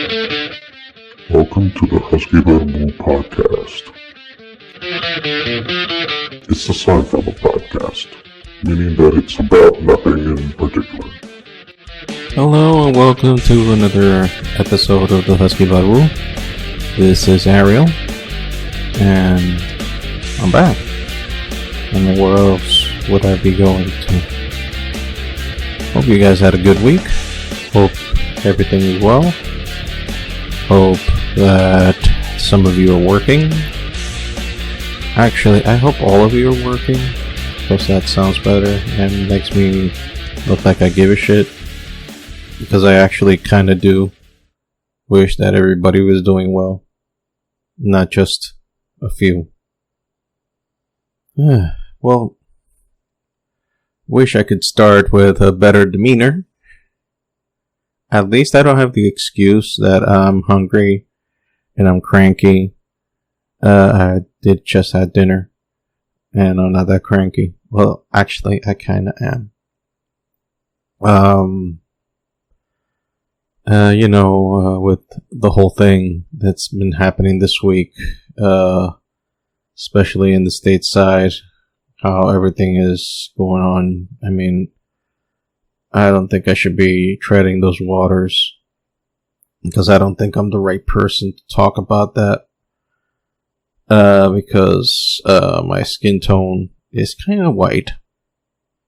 Welcome to the Husky Bible Podcast. It's a Seinfeld podcast, meaning that it's about nothing in particular. Hello and welcome to another episode of the Husky Bible. This is Ariel, and I'm back. And where else would I be going to? Hope you guys had a good week. Hope everything is well. Hope that some of you are working. Actually, I hope all of you are working, because that sounds better and makes me look like I give a shit. Because I actually kind of do wish that everybody was doing well, not just a few. Well, wish I could start with a better demeanor. At least I don't have the excuse that I'm hungry and I'm cranky. I did just had dinner and I'm not that cranky. Well, actually, I kind of am. With the whole thing that's been happening this week, especially in the stateside, how everything is going on. I mean, I don't think I should be treading those waters, because I don't think I'm the right person to talk about that, because my skin tone is kind of white,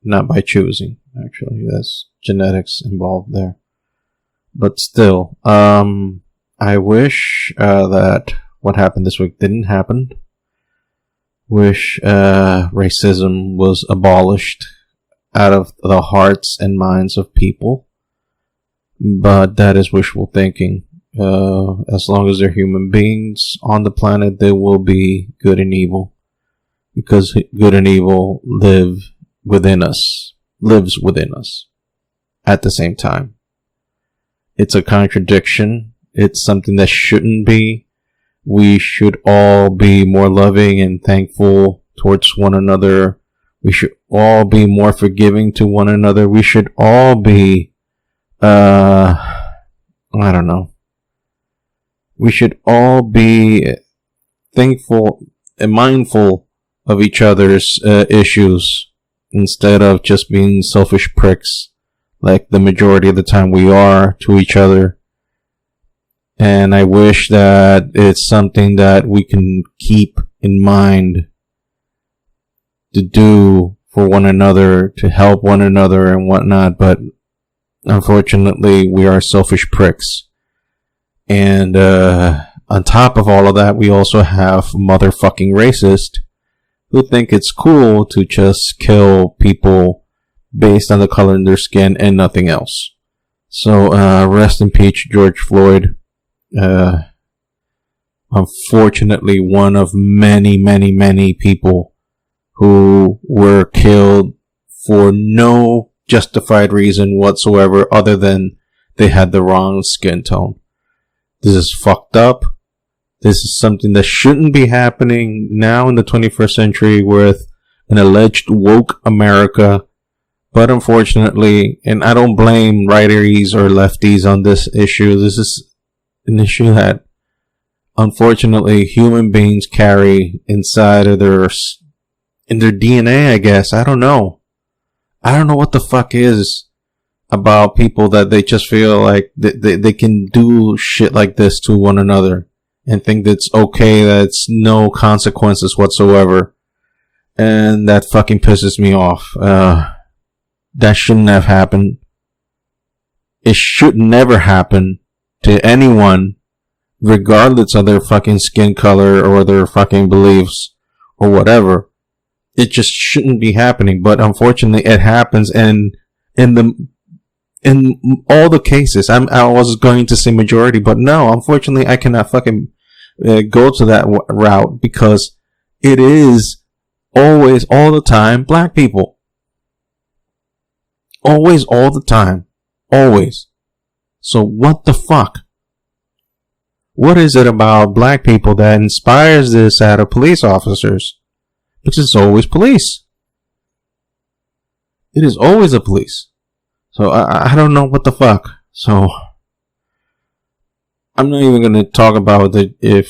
not by choosing, actually. That's genetics involved there. But still, I wish that what happened this week didn't happen. Wish racism was abolished out of the hearts and minds of people. But that is wishful thinking. As long as they're human beings on the planet, there will be good and evil. Because good and evil lives within us at the same time. It's a contradiction. It's something that shouldn't be. We should all be more loving and thankful towards one another. We should all be more forgiving to one another. We should all be, we should all be thankful and mindful of each other's issues, instead of just being selfish pricks, like the majority of the time we are to each other. And I wish that it's something that we can keep in mind to do for one another, to help one another and whatnot. But unfortunately, we are selfish pricks. And on top of all of that, we also have motherfucking racists who think it's cool to just kill people based on the color of their skin and nothing else. So, rest in peace, George Floyd. Unfortunately, one of many people who were killed for no justified reason whatsoever, other than they had the wrong skin tone. This is fucked up. This is something that shouldn't be happening now in the 21st century with an alleged woke America. But unfortunately, and I don't blame righties or lefties on this issue. This is an issue that, unfortunately, human beings carry inside of in their DNA, I guess. I don't know. I don't know what the fuck is about people that they just feel like they can do shit like this to one another and think that's okay, that it's no consequences whatsoever. And that fucking pisses me off. That shouldn't have happened. It should never happen to anyone, regardless of their fucking skin color or their fucking beliefs or whatever. It just shouldn't be happening. But unfortunately, it happens. And in all the cases, I was going to say majority, but no, unfortunately, I cannot fucking go to that route, because it is always, all the time, black people. Always, all the time. Always. So what the fuck? What is it about black people that inspires this out of police officers? Because it's always police. It is always a police. So I don't know what the fuck. So I'm not even going to talk about if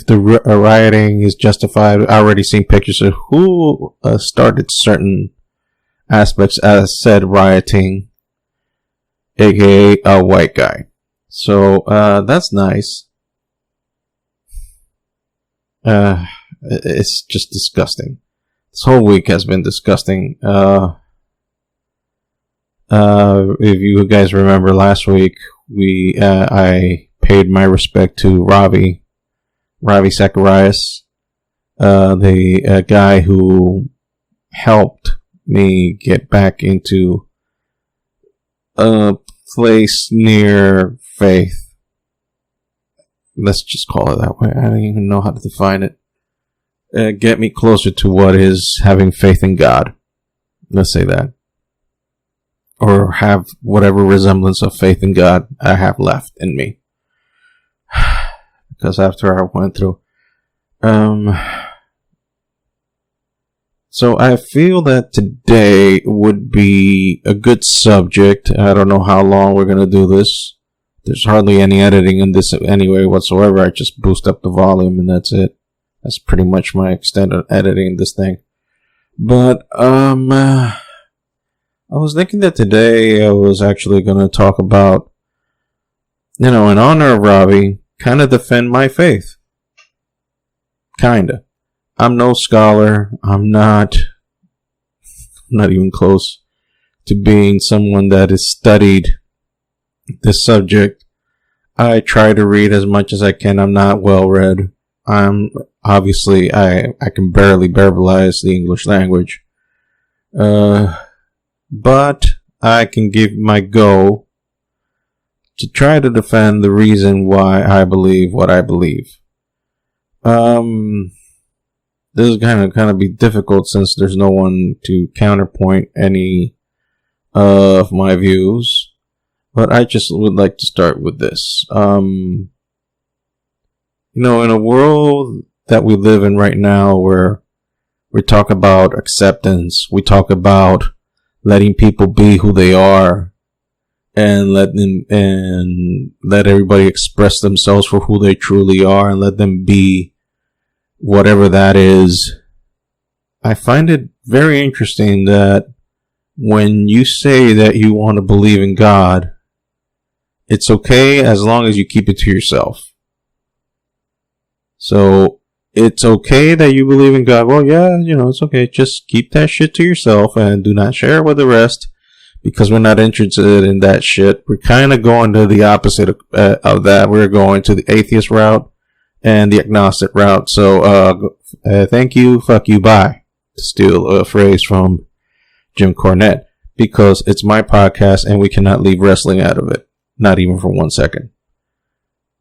the rioting is justified. I already seen pictures of who started certain aspects as said rioting, aka a white guy. So that's nice. It's just disgusting. This whole week has been disgusting. If you guys remember last week, I paid my respect to Ravi Zacharias, the guy who helped me get back into a place near faith. Let's just call it that way. I don't even know how to define it. Get me closer to what is having faith in God. Let's say that. Or have whatever resemblance of faith in God I have left in me. Because after I went through. So I feel that today would be a good subject. I don't know how long we're going to do this. There's hardly any editing in this anyway whatsoever. I just boost up the volume and that's it. That's pretty much my extent of editing this thing. But, I was thinking that today I was actually going to talk about, in honor of Ravi, kind of defend my faith. Kinda. I'm no scholar. I'm not even close to being someone that has studied this subject. I try to read as much as I can. I'm not well read. I can barely verbalize the English language. But I can give my go to try to defend the reason why I believe what I believe. This is kind of be difficult since there's no one to counterpoint any of my views. But I just would like to start with this. In a world that we live in right now where we talk about acceptance, we talk about letting people be who they are and let everybody express themselves for who they truly are and let them be whatever that is. I find it very interesting that when you say that you want to believe in God, it's okay as long as you keep it to yourself. So it's okay that you believe in God. Well, yeah, it's okay. Just keep that shit to yourself and do not share it with the rest because we're not interested in that shit. We're kind of going to the opposite of that. We're going to the atheist route and the agnostic route. So, thank you, fuck you, bye. To steal a phrase from Jim Cornette, because it's my podcast and we cannot leave wrestling out of it. Not even for 1 second.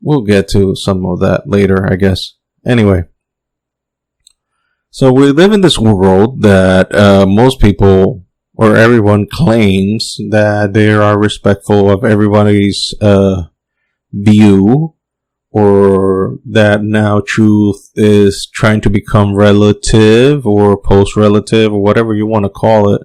We'll get to some of that later, I guess. Anyway. So we live in this world that most people or everyone claims that they are respectful of everybody's view, or that now truth is trying to become relative or post-relative or whatever you want to call it.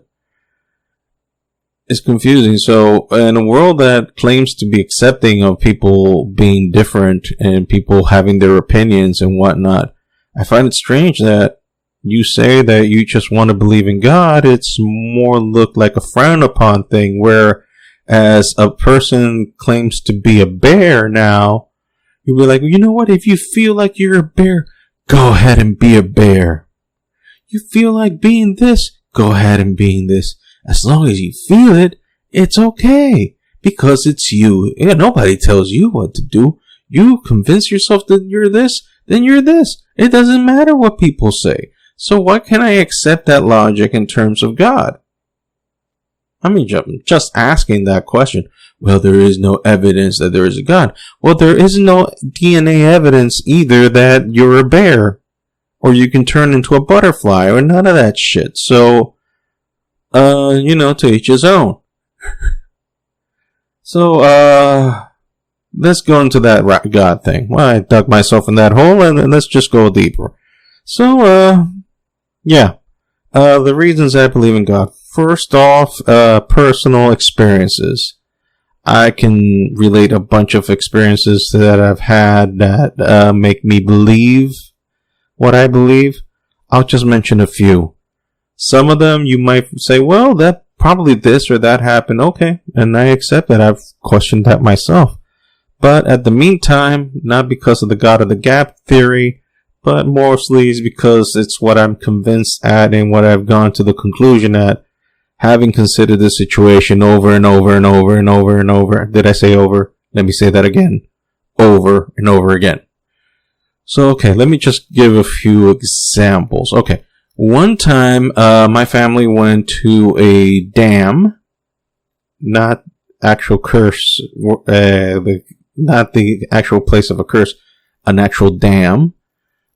It's confusing. So in a world that claims to be accepting of people being different and people having their opinions and whatnot, I find it strange that you say that you just want to believe in God. It's more looked like a frowned upon thing, where as a person claims to be a bear now, you'll be like, well, you know what? If you feel like you're a bear, go ahead and be a bear. You feel like being this, go ahead and being this. As long as you feel it, it's okay. Because it's you. Yeah, nobody tells you what to do. You convince yourself that you're this, then you're this. It doesn't matter what people say. So why can't I accept that logic in terms of God? I mean, just asking that question. Well, there is no evidence that there is a God. Well, there is no DNA evidence either that you're a bear. Or you can turn into a butterfly or none of that shit. So, to each his own. So, let's go into that God thing. Well, I dug myself in that hole and let's just go deeper. So, the reasons I believe in God. First off, personal experiences. I can relate a bunch of experiences that I've had that make me believe what I believe. I'll just mention a few. Some of them you might say, well, that probably this or that happened. Okay, and I accept that. I've questioned that myself. But at the meantime, not because of the God of the Gap theory, but mostly is because it's what I'm convinced at and what I've gone to the conclusion at, having considered this situation over and over and over and over and over. Did I say over? Let me say that again. Over and over again. So, okay, let me just give a few examples. Okay, one time, my family went to a dam, not actual curse, not the actual place of a curse, an actual dam.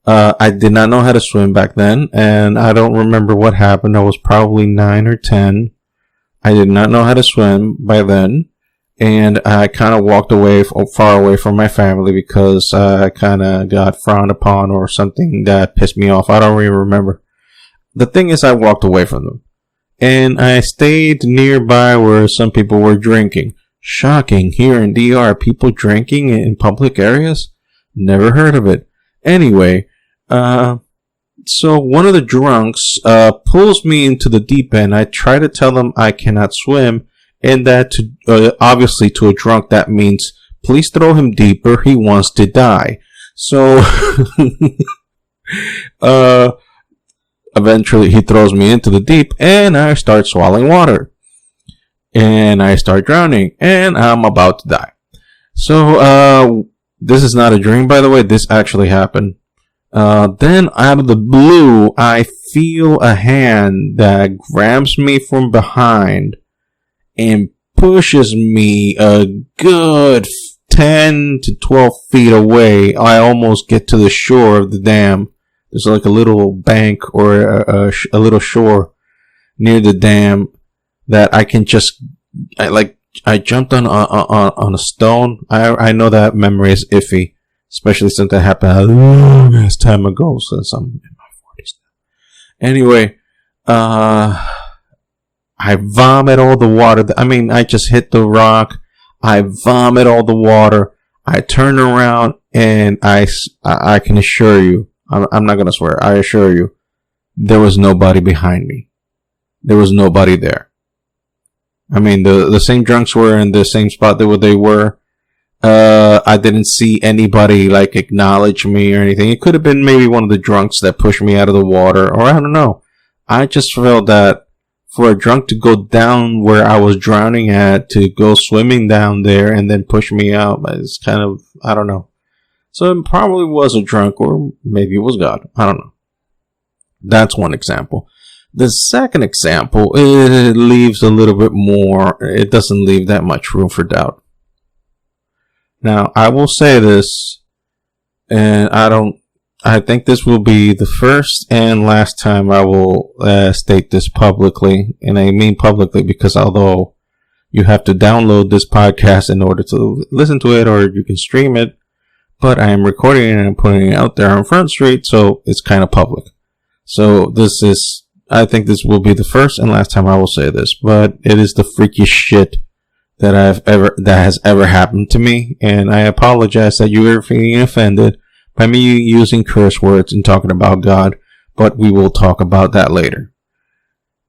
I did not know how to swim back then, and I don't remember what happened. I was probably 9 or 10. I did not know how to swim by then, and I kind of walked away, far away from my family because I kind of got frowned upon or something that pissed me off. I don't even remember. The thing is, I walked away from them, and I stayed nearby where some people were drinking. Shocking, here in DR, people drinking in public areas? Never heard of it. Anyway, so one of the drunks pulls me into the deep end. I try to tell him I cannot swim, and that obviously to a drunk that means please throw him deeper. He wants to die. So eventually he throws me into the deep, and I start swallowing water, and I start drowning, and I'm about to die. So this is not a dream, by the way. This actually happened. Then out of the blue, I feel a hand that grabs me from behind and pushes me a good 10 to 12 feet away. I almost get to the shore of the dam. There's like a little bank or a little shore near the dam that I can just, I jumped on a stone. I know that memory is iffy, especially since that happened a long ass time ago, since I'm in my 40s now. Anyway, I vomit all the water. I just hit the rock. I vomit all the water. I turn around, and I can assure you, I'm not going to swear, I assure you, there was nobody behind me. There was nobody there. The same drunks were in the same spot that they were. I didn't see anybody acknowledge me or anything. It could have been maybe one of the drunks that pushed me out of the water, or I don't know. I just felt that for a drunk to go down where I was drowning at, to go swimming down there and then push me out, it's kind of, I don't know. So it probably was a drunk, or maybe it was God. I don't know. That's one example. The second example, it leaves a little bit more, it doesn't leave that much room for doubt. Now, I will say this, and I think this will be the first and last time I will state this publicly, and I mean publicly because although you have to download this podcast in order to listen to it, or you can stream it, but I am recording it and I'm putting it out there on Front Street, so it's kind of public. So I think this will be the first and last time I will say this, but it is the freakiest shit that has ever happened to me, and I apologize that you are feeling offended by me using curse words and talking about God, but we will talk about that later.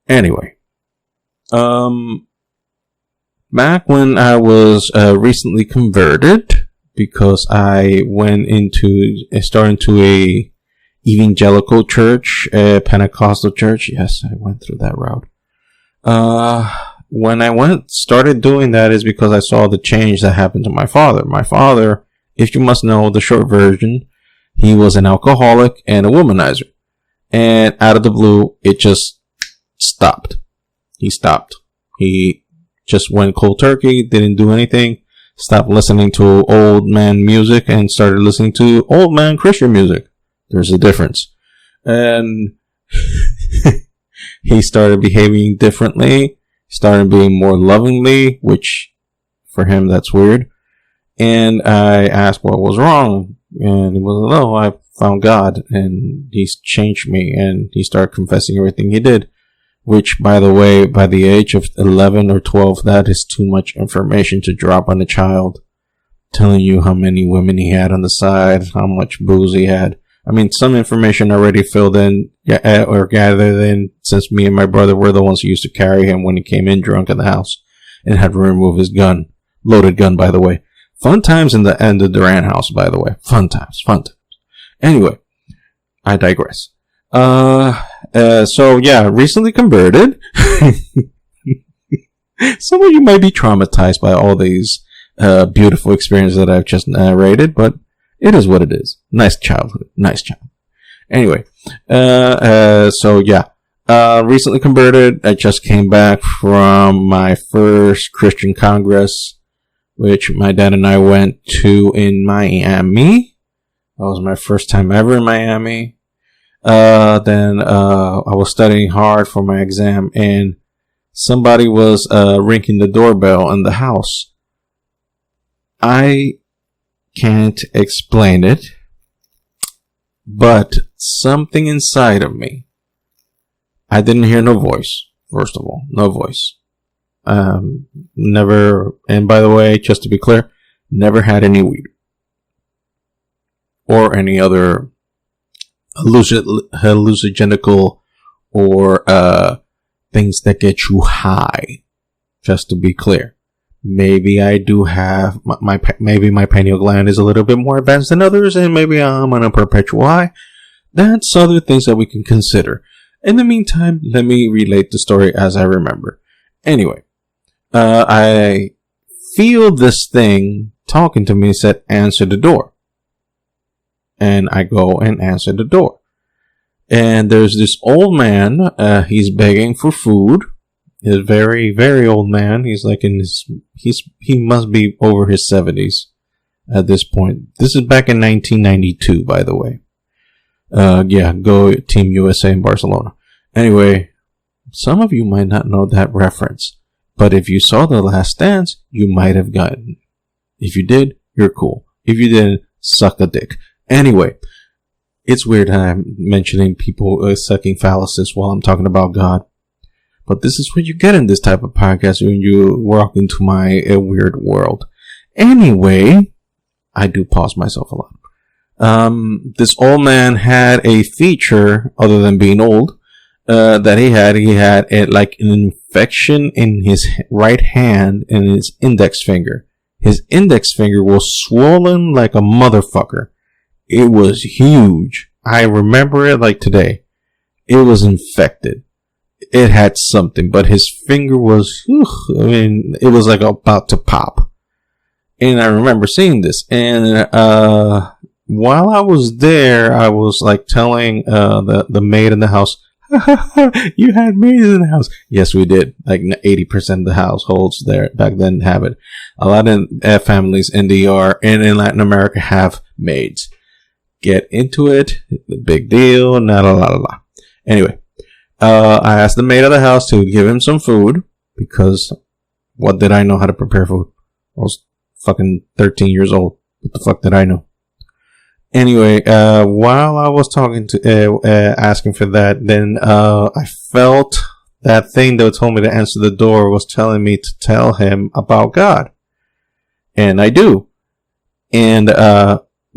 Anyway, back when I was recently converted, because I started into a evangelical church, a Pentecostal church. Yes, I went through that route. When I started doing that is because I saw the change that happened to my father. My father, if you must know the short version, he was an alcoholic and a womanizer. And out of the blue, it just stopped. He stopped. He just went cold turkey, didn't do anything, stopped listening to old man music and started listening to old man Christian music. There's a difference. And he started behaving differently, started being more lovingly, which for him, that's weird. And I asked what was wrong. And he was like, I found God and he's changed me. And he started confessing everything he did. which, by the way, by the age of 11 or 12, that is too much information to drop on a child. Telling you how many women he had on the side, how much booze he had. I mean, some information already filled in or gathered in, since me and my brother were the ones who used to carry him when he came in drunk in the house and had to remove his gun. Loaded gun, by the way. Fun times in the Duran house, by the way. Fun times. Anyway, I digress. So yeah, recently converted. Some of you might be traumatized by all these beautiful experiences that I've just narrated, but it is what it is. Nice childhood. Anyway, so yeah, recently converted. I just came back from my first Christian Congress, which my dad and I went to in Miami. That was my first time ever in Miami. Then I was studying hard for my exam, and somebody was ringing the doorbell in the house. I can't explain it, but something inside of me. I didn't hear no voice. First of all, no voice. Never, and by the way, just to be clear, never had any weed or any other hallucinogenical or things that get you high. Just to be clear. Maybe I do have maybe my pineal gland is a little bit more advanced than others, and maybe I'm on a perpetual high. That's other things that we can consider. In the meantime, let me relate the story as I remember. Anyway, I feel this thing talking to me, said, answer the door. And I go and answer the door. And there's this old man, he's begging for food. He's a very, very old man. He's like he must be over his 70s at this point. This is back in 1992, by the way. Yeah, go Team USA in Barcelona. Anyway, some of you might not know that reference, but if you saw The Last Dance, you might have gotten it. If you did, you're cool. If you didn't, suck a dick. Anyway, it's weird how I'm mentioning people sucking phalluses while I'm talking about God. But this is what you get in this type of podcast when you walk into my weird world. Anyway, I do pause myself a lot. This old man had a feature, other than being old, that he had like an infection in his right hand and his index finger. His index finger was swollen like a motherfucker. It was huge. I remember it like today. It was infected. It had something, but his finger was, it was like about to pop. And I remember seeing this. And while I was there, I was like telling the maid in the house, you had maids in the house. Yes, we did. Like 80% of the households there back then have it. A lot of families in the ER and in Latin America have maids. Get into it. The big deal. La. Anyway, I asked the maid of the house to give him some food, because what did I know how to prepare food? I was fucking 13 years old. What the fuck did I know? Anyway, while I was talking to, asking for that, then, I felt that thing that told me to answer the door was telling me to tell him about God. And I do. And,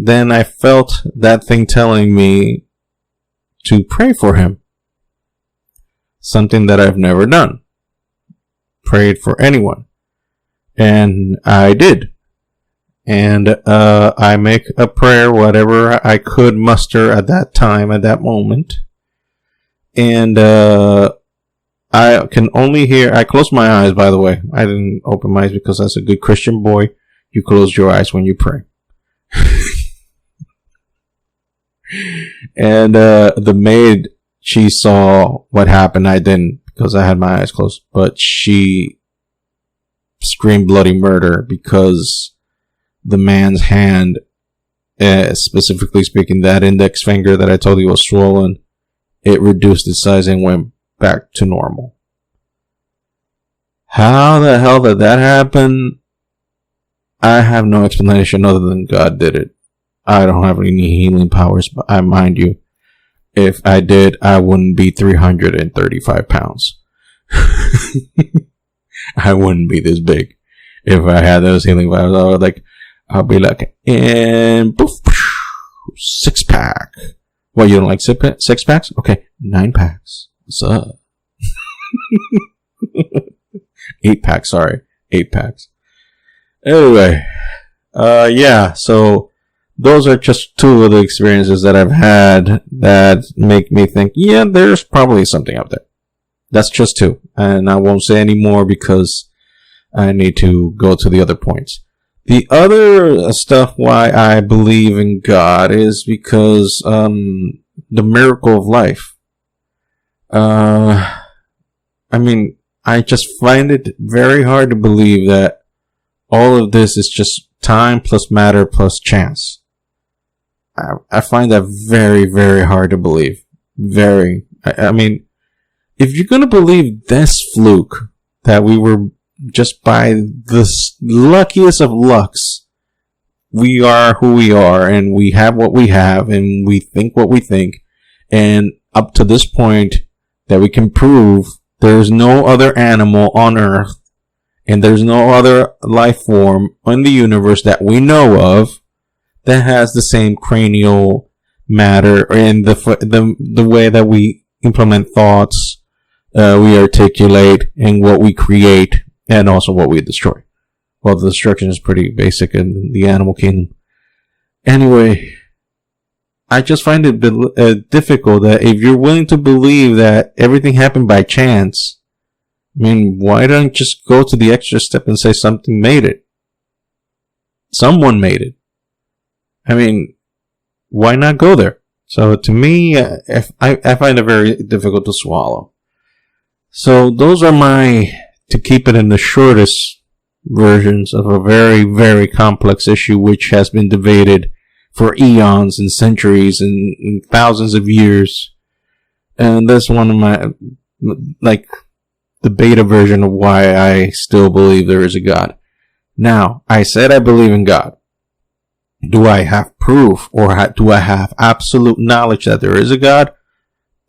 then I felt that thing telling me to pray for him. Something that I've never done. Prayed for anyone. And I did. And I make a prayer, whatever I could muster at that time, at that moment. And I can only hear, I closed my eyes, by the way. I didn't open my eyes because that's a good Christian boy. You close your eyes when you pray. And the maid, she saw what happened. I didn't, because I had my eyes closed. But she screamed bloody murder, because the man's hand, specifically speaking, that index finger that I told you was swollen, it reduced its size and went back to normal. How the hell did that happen? I have no explanation other than God did it. I don't have any healing powers, but I mind you. if I did, I wouldn't be 335 pounds. I wouldn't be this big if I had those healing vibes. I'll be like, and poof, 6-pack. What, you don't like 6 packs? Okay, 9 packs. What's up? 8 packs, sorry. 8 packs. Anyway, yeah, so those are just 2 of the experiences that I've had that make me think, yeah, there's probably something out there. That's just 2. And I won't say any more because I need to go to the other points. The other stuff why I believe in God is because the miracle of life. I mean, I just find it very hard to believe that all of this is just time plus matter plus chance. I find that very, very hard to believe. Very. I mean, if you're going to believe this fluke that we were just by the luckiest of lucks, we are who we are and we have what we have and we think what we think, and up to this point that we can prove there's no other animal on Earth and there's no other life form in the universe that we know of that has the same cranial matter and the way that we implement thoughts, we articulate, and what we create, and also what we destroy. Well, the destruction is pretty basic in the animal kingdom. Anyway, I just find it difficult that if you're willing to believe that everything happened by chance, I mean, why don't you just go to the extra step and say something made it? Someone made it. I mean, why not go there? So to me, I find it very difficult to swallow. So those are to keep it in the shortest versions of a very, very complex issue which has been debated for eons and centuries and thousands of years. And that's one of my, the beta version of why I still believe there is a God. Now, I said I believe in God. Do I have proof or do I have absolute knowledge that there is a God?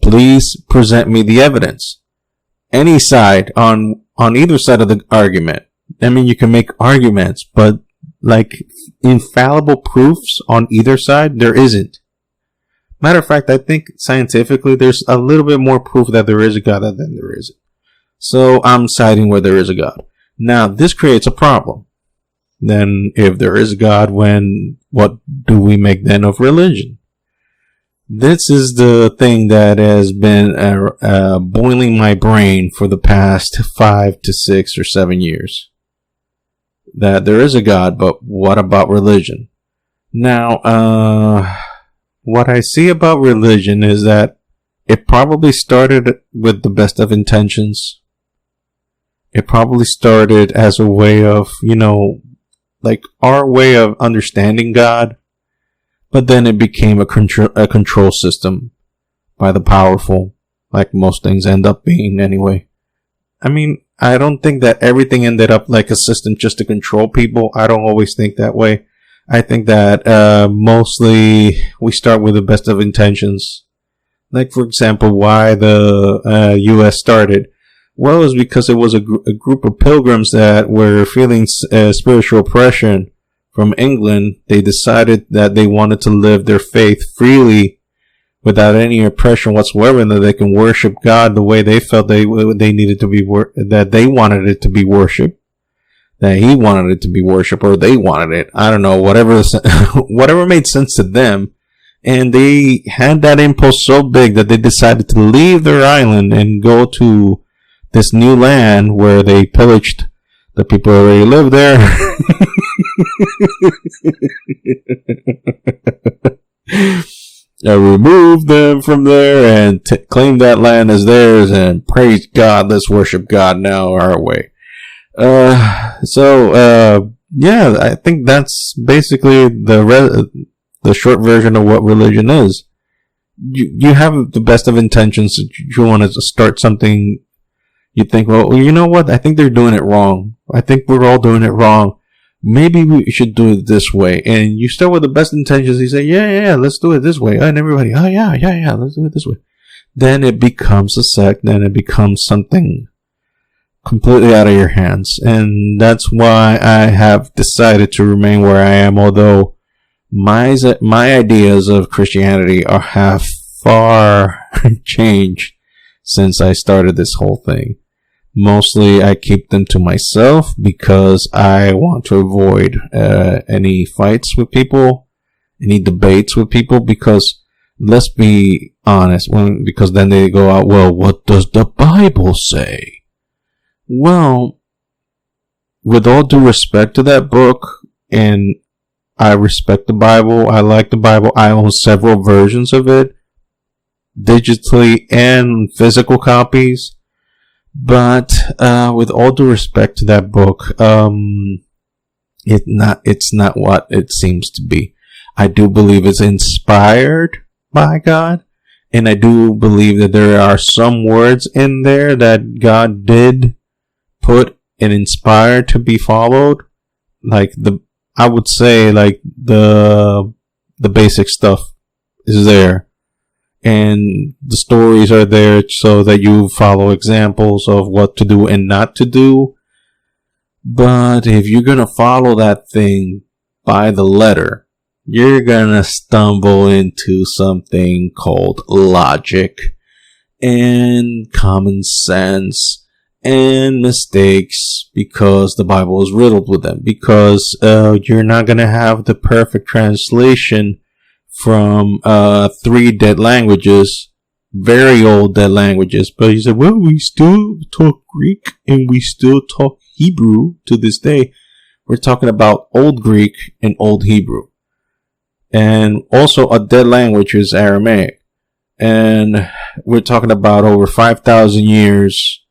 Please present me the evidence. Any side on either side of the argument. I mean, you can make arguments, but infallible proofs on either side, there isn't. Matter of fact, I think scientifically there's a little bit more proof that there is a God than there isn't. So I'm siding where there is a God. Now, this creates a problem. Then, if there is a God, what do we make then of religion? This is the thing that has been boiling my brain for the past 5 to 6 or 7 years. That there is a God, but what about religion? Now, what I see about religion is that it probably started with the best of intentions. It probably started as a way of, our way of understanding God. But then it became a control system by the powerful, like most things end up being anyway. I mean, I don't think that everything ended up like a system just to control people. I don't always think that way. I think that mostly we start with the best of intentions. Like, for example, why the U.S. started. Well, it was because it was a group of pilgrims that were feeling spiritual oppression from England. They decided that they wanted to live their faith freely without any oppression whatsoever, and that they can worship God the way they felt they needed to be, that they wanted it to be worshipped, that He wanted it to be worshipped, or they wanted it. I don't know, whatever made sense to them. And they had that impulse so big that they decided to leave their island and go to this new land where they pillaged the people who already lived there. Removed them from there and claimed that land as theirs, and praise God, let's worship God now our way. Yeah, I think that's basically the short version of what religion is. You have the best of intentions. You want to start something. You think, well, you know what? I think they're doing it wrong. I think we're all doing it wrong. maybe we should do it this way. And you start with the best intentions. You say, yeah, let's do it this way. And everybody, oh, yeah, let's do it this way. Then it becomes a sect. Then it becomes something completely out of your hands. And that's why I have decided to remain where I am. Although my ideas of Christianity have far changed since I started this whole thing. Mostly I keep them to myself because I want to avoid any fights with people, any debates with people, because let's be honest, because then they go out, well, what does the Bible say? Well, with all due respect to that book, and I respect the Bible, I like the Bible, I own several versions of it, digitally and physical copies. But with all due respect to that book, it's not what it seems to be. I do believe it's inspired by God, and I do believe that there are some words in there that God did put and inspire to be followed. Like I would say like the basic stuff is there. And the stories are there so that you follow examples of what to do and not to do. But if you're going to follow that thing by the letter, you're going to stumble into something called logic and common sense and mistakes, because the Bible is riddled with them. Because you're not going to have the perfect translation from 3 dead languages, very old dead languages. But he said, well, we still talk Greek and we still talk Hebrew to this day. We're talking about Old Greek and Old Hebrew. And also a dead language is Aramaic. And we're talking about over 5,000 years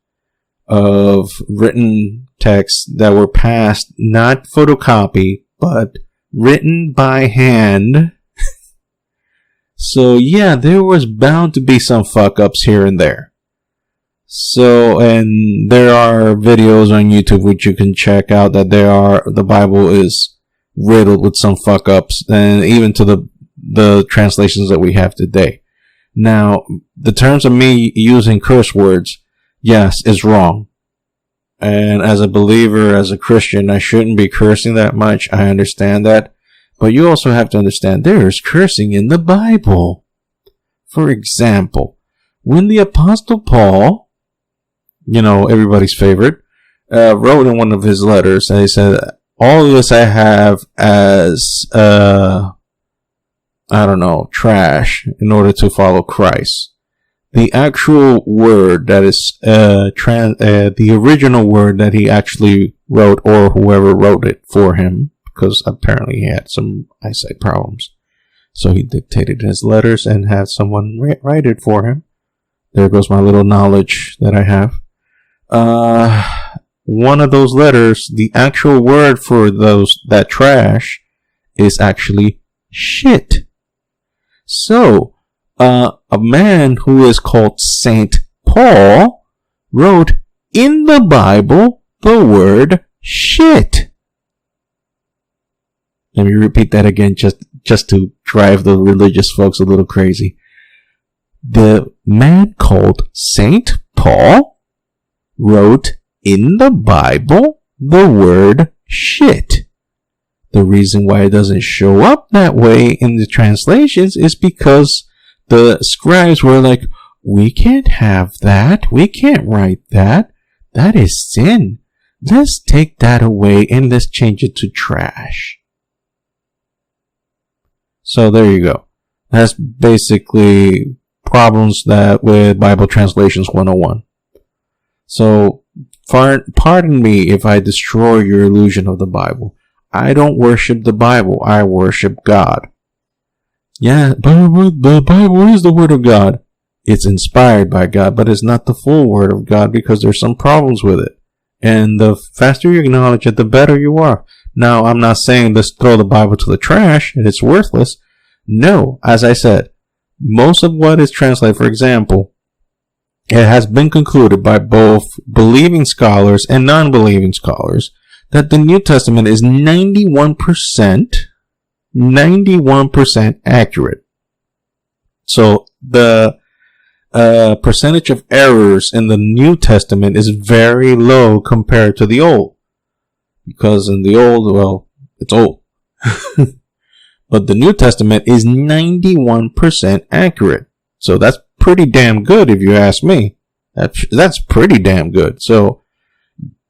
of written texts that were passed, not photocopied, but written by hand. So yeah, there was bound to be some fuck ups here and there. So, and there are videos on YouTube which you can check out that the Bible is riddled with some fuck ups, and even to the translations that we have today. Now, the terms of me using curse words, yes, is wrong. And as a believer, as a Christian, I shouldn't be cursing that much. I understand that. But you also have to understand there is cursing in the Bible. For example, when the Apostle Paul, everybody's favorite, wrote in one of his letters, and he said, all of this I have as, trash in order to follow Christ. The actual word that is, the original word that he actually wrote, or whoever wrote it for him, because apparently he had some eyesight problems. So he dictated his letters and had someone write it for him. There goes my little knowledge that I have. One of those letters, the actual word for that trash is actually shit. So, a man who is called Saint Paul wrote in the Bible the word shit. Let me repeat that again just to drive the religious folks a little crazy. The man called Saint Paul wrote in the Bible the word shit. The reason why it doesn't show up that way in the translations is because the scribes were like, we can't have that. We can't write that. That is sin. Let's take that away and let's change it to trash. So there you go. That's basically problems that with Bible Translations 101. So pardon me if I destroy your illusion of the Bible. I don't worship the Bible. I worship God. Yeah, but the Bible is the Word of God. It's inspired by God, but it's not the full Word of God because there's some problems with it. And the faster you acknowledge it, the better you are. Now, I'm not saying let's throw the Bible to the trash and it's worthless. No, as I said, most of what is translated, for example, it has been concluded by both believing scholars and non-believing scholars that the New Testament is 91% accurate. So the percentage of errors in the New Testament is very low compared to the Old. Because in the Old, well, it's old. But the New Testament is 91% accurate. So that's pretty damn good if you ask me. That's pretty damn good. So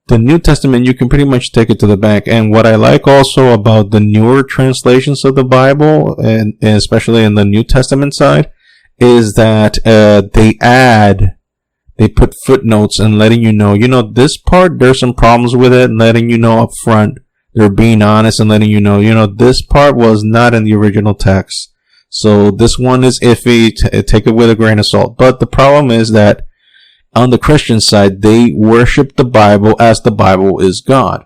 the New Testament, you can pretty much take it to the bank. And what I like also about the newer translations of the Bible, and especially in the New Testament side, is that they put footnotes and letting you know, this part, there's some problems with it, and letting you know up front. They're being honest and letting you know, this part was not in the original text. So this one is iffy. Take it with a grain of salt. But the problem is that on the Christian side, they worship the Bible as the Bible is God.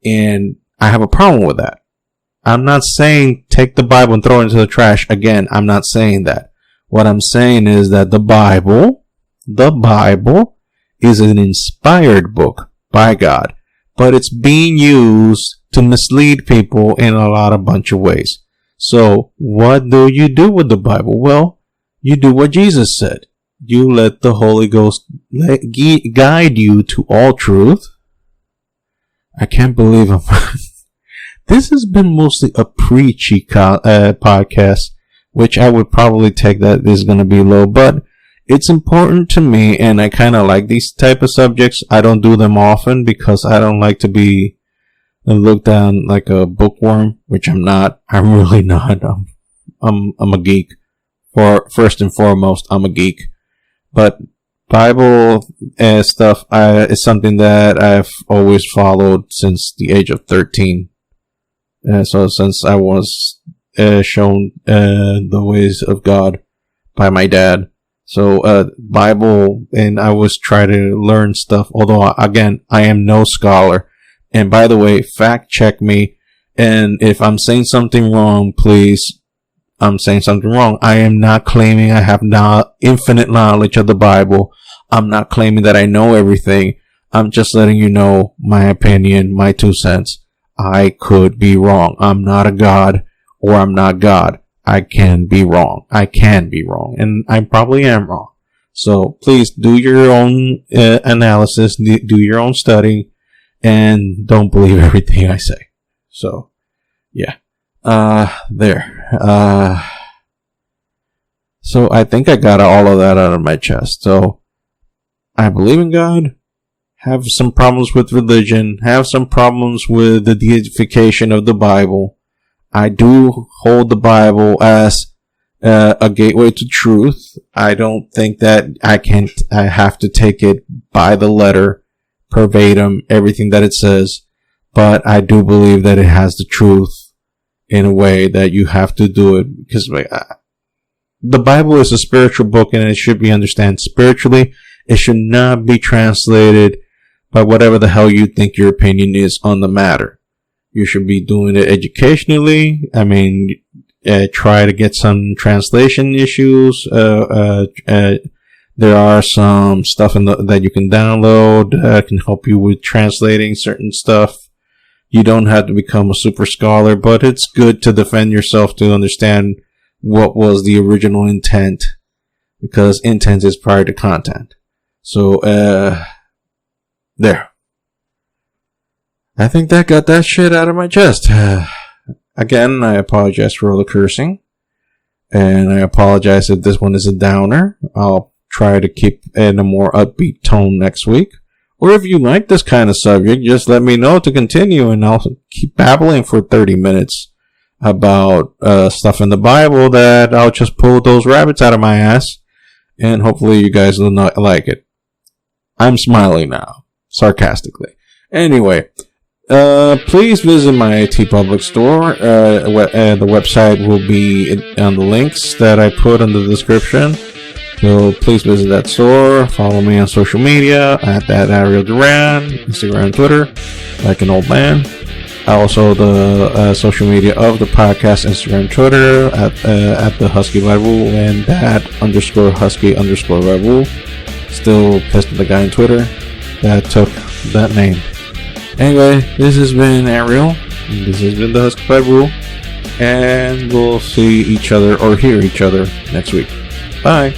And I have a problem with that. I'm not saying take the Bible and throw it into the trash. Again, I'm not saying that. What I'm saying is that the Bible is an inspired book by God, but it's being used to mislead people in a bunch of ways. So what do you do with the Bible? Well, you do what Jesus said. You let the Holy Ghost guide you to all truth. I can't believe I'm this has been mostly a preachy podcast, which I would probably take that is going to be low, but it's important to me, and I kind of like these type of subjects. I don't do them often because I don't like to be looked down like a bookworm, which I'm not. I'm really not. I'm a geek. First and foremost, I'm a geek. But Bible stuff is something that I've always followed since the age of 13. So since I was shown the ways of God by my dad. So Bible, and I was trying to learn stuff, although again, I am no scholar. And by the way, fact check me, and if I'm saying something wrong, please, I'm saying something wrong. I am not claiming I have infinite knowledge of the Bible. I'm not claiming that I know everything. I'm just letting you know my opinion, my 2 cents. I could be wrong. I'm not a God, or I'm not God. I can be wrong. And I probably am wrong. So please do your own analysis, do your own study, and don't believe everything I say. So, yeah. There. So I think I got all of that out of my chest. So, I believe in God, have some problems with religion, have some problems with the deification of the Bible. I do hold the Bible as a gateway to truth. I don't think that I have to take it by the letter, verbatim, everything that it says. But I do believe that it has the truth in a way that you have to do it. Because the Bible is a spiritual book, and it should be understood spiritually. It should not be translated by whatever the hell you think your opinion is on the matter. You should be doing it educationally. I mean, try to get some translation issues. There are some stuff that you can download that can help you with translating certain stuff. You don't have to become a super scholar, but it's good to defend yourself to understand what was the original intent, because intent is prior to content. So, there. I think that got that shit out of my chest. Again, I apologize for all the cursing. And I apologize if this one is a downer. I'll try to keep in a more upbeat tone next week. Or if you like this kind of subject, just let me know to continue, and I'll keep babbling for 30 minutes about stuff in the Bible that I'll just pull those rabbits out of my ass. And hopefully you guys will not like it. I'm smiling now, sarcastically. Anyway, please visit my TeePublic store. The website will be on the links that I put in the description. So please visit that store. Follow me on social media at that Ariel Duran, Instagram, Twitter, like an old man. Also the social media of the podcast, Instagram, Twitter at the Husky Ravu, and that _Husky_Ravu. Still pissed at the guy on Twitter that took that name. Anyway, this has been Ariel. This has been the Huskified Rule. And we'll see each other or hear each other next week. Bye.